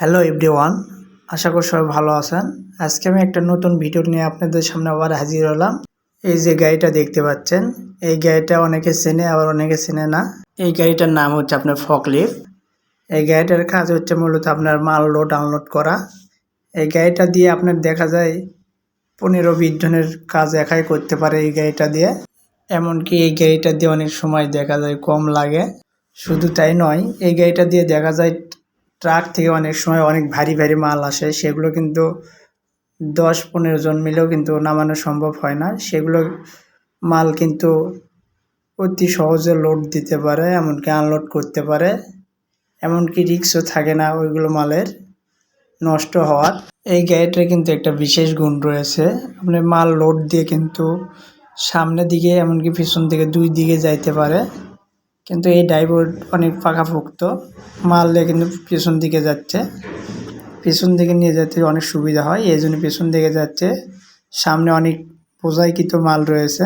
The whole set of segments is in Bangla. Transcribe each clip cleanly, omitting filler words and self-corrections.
হ্যালো এভরিওয়ান, আশা করি সবাই ভালো আছেন। আজকে আমি একটা নতুন ভিডিও নিয়ে আপনাদের সামনে আবার হাজির হলাম। এই যে গাড়িটা দেখতে পাচ্ছেন, এই গাড়িটা অনেকে চেনে আবার অনেকে চেনে না। এই গাড়িটার নাম হচ্ছে আপনার ফকলিফট। এই গাড়িটার কাজ হচ্ছে মূলত আপনার মাল লোড আনলোড করা। এই গাড়িটা দিয়ে আপনার দেখা যায় 15-20 জনের কাজ একাই করতে পারে এই গাড়িটা দিয়ে। এমনকি এই গাড়িটা দিয়ে অনেক সময় দেখা যায় কম লাগে। শুধু তাই নয়, এই গাড়িটা দিয়ে দেখা যায় ট্রাক থেকে অনেক সময় অনেক ভারী ভারী মাল আসে, সেগুলো কিন্তু 10-15 জন মিলেও কিন্তু নামানো সম্ভব হয় না। সেগুলো মাল কিন্তু অতি সহজে লোড দিতে পারে, এমনকি আনলোড করতে পারে, এমনকি রিস্কও থাকে না ওইগুলো মালের নষ্ট হওয়ার। এই গাড়িটার কিন্তু একটা বিশেষ গুণ রয়েছে, আপনি মাল লোড দিয়ে কিন্তু সামনের দিকে এমনকি পিছন দিকে দুই দিকে যাইতে পারে। কিন্তু এই ড্রাইভার অনেক পাকাপোক্ত, মাল দিয়ে কিন্তু পিছন দিকে যাচ্ছে, পিছন দিকে নিয়ে যেতে অনেক সুবিধা হয়, এই জন্য পিছন দিকে যাচ্ছে। সামনে অনেক বোঝাইকৃত মাল রয়েছে,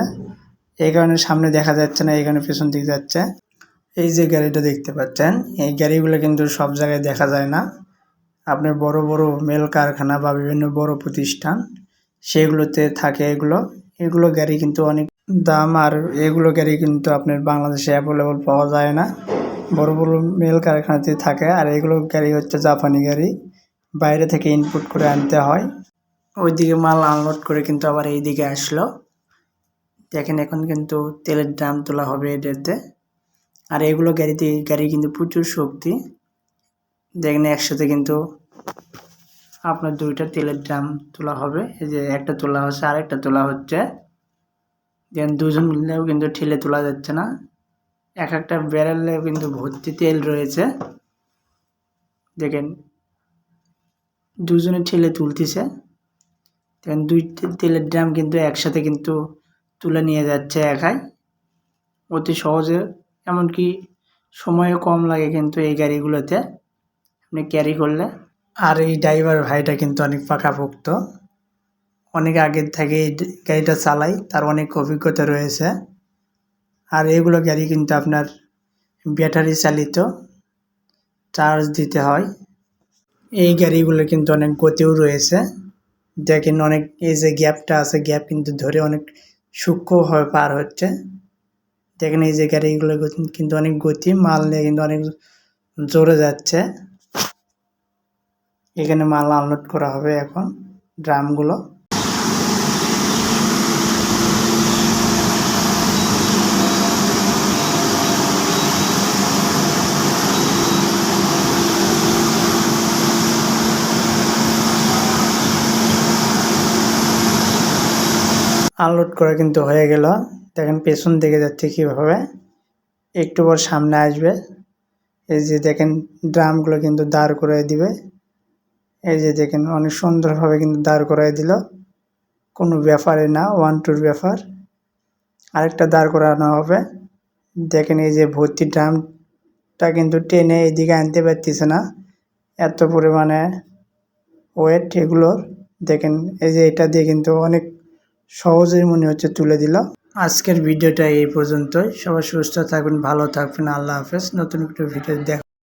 এই কারণে সামনে দেখা যাচ্ছে না, এই কারণে পিছন দিকে যাচ্ছে। এই যে গাড়িটা দেখতে পাচ্ছেন, এই গাড়িগুলো কিন্তু সব জায়গায় দেখা যায় না। আপনার বড় বড় মেল কারখানা বা বিভিন্ন বড় প্রতিষ্ঠান, সেগুলোতে থাকে এগুলো গাড়ি কিন্তু অনেক দাম, আর এগুলো গাড়ি কিন্তু আপনার বাংলাদেশে অ্যাভেলেবল পাওয়া যায় না। বড় বড় মেল কারখানাতে থাকে, আর এগুলো গাড়ি হচ্ছে জাপানি গাড়ি, বাইরে থেকে ইনপুট করে আনতে হয়। ওইদিকে মাল আনলোড করে কিন্তু আবার এই দিকে আসলো। দেখেন এখন কিন্তু তেলের ড্রাম তোলা হবে এটাতে। আর এগুলো গাড়ি কিন্তু প্রচুর শক্তি। দেখেন একসাথে কিন্তু আপনার 2টা তেলের ড্রাম তোলা হবে। এই যে একটা তোলা হচ্ছে, আরেকটা তোলা হচ্ছে। দেখেন 2জন মিললেও কিন্তু ঠেলে তোলা যাচ্ছে না, এক একটা ব্যারেলে কিন্তু ভর্তি তেল রয়েছে। দেখেন 2জনে ঠেলে তুলতেছে। দেখেন 2টি তেলের ড্রাম কিন্তু একসাথে কিন্তু তুলে নিয়ে যাচ্ছে একাই, অতি সহজে, এমনকি সময়ও কম লাগে কিন্তু এই গাড়িগুলোতে আপনি ক্যারি করলে। আর এই ড্রাইভার ভাইটা কিন্তু অনেক পাকাপোক্ত, অনেক আগের থেকে এই গাড়িটা চালাই, তার অনেক অভিজ্ঞতা রয়েছে। আর এগুলো গাড়ি কিন্তু আপনার ব্যাটারি চালিত, চার্জ দিতে হয়। এই গাড়িগুলো কিন্তু অনেক গতিও রয়েছে। দেখেন অনেক, এই যে গ্যাপটা আছে, গ্যাপ কিন্তু ধরে অনেক সূক্ষ্মভাবে পার হচ্ছে। দেখেন এই যে গাড়িগুলো কিন্তু অনেক গতি, মাল নিয়ে কিন্তু অনেক জোরে যাচ্ছে। এখানে মাল আনলোড করা হবে এখন ড্রামগুলো। আনলোড করা কিন্তু হয়ে গেল। দেখেন পেছন দিকে যাচ্ছে কীভাবে, একটু পর সামনে আসবে। এই যে দেখেন ড্রামগুলো কিন্তু দাঁড় করাই দিবে। এই যে দেখেন অনেক সুন্দরভাবে কিন্তু দাঁড় করাই দিল, কোনো ব্যাপারে না, 1-2 ব্যাপার। আরেকটা দাঁড় করানো হবে। দেখেন এই যে ভর্তি ড্রামটা কিন্তু টেনে এদিকে আনতে পারতেছে না, এত পরিমাণে ওয়েট এগুলোর। দেখেন এই যে এটা দিয়ে কিন্তু অনেক সহজেই মনে হচ্ছে তুলে দিল। আজকের ভিডিওটা এই পর্যন্তই। সবাই সুস্থ থাকবেন, ভালো থাকবেন, আল্লাহ হাফেজ। নতুন একটা ভিডিও দেখা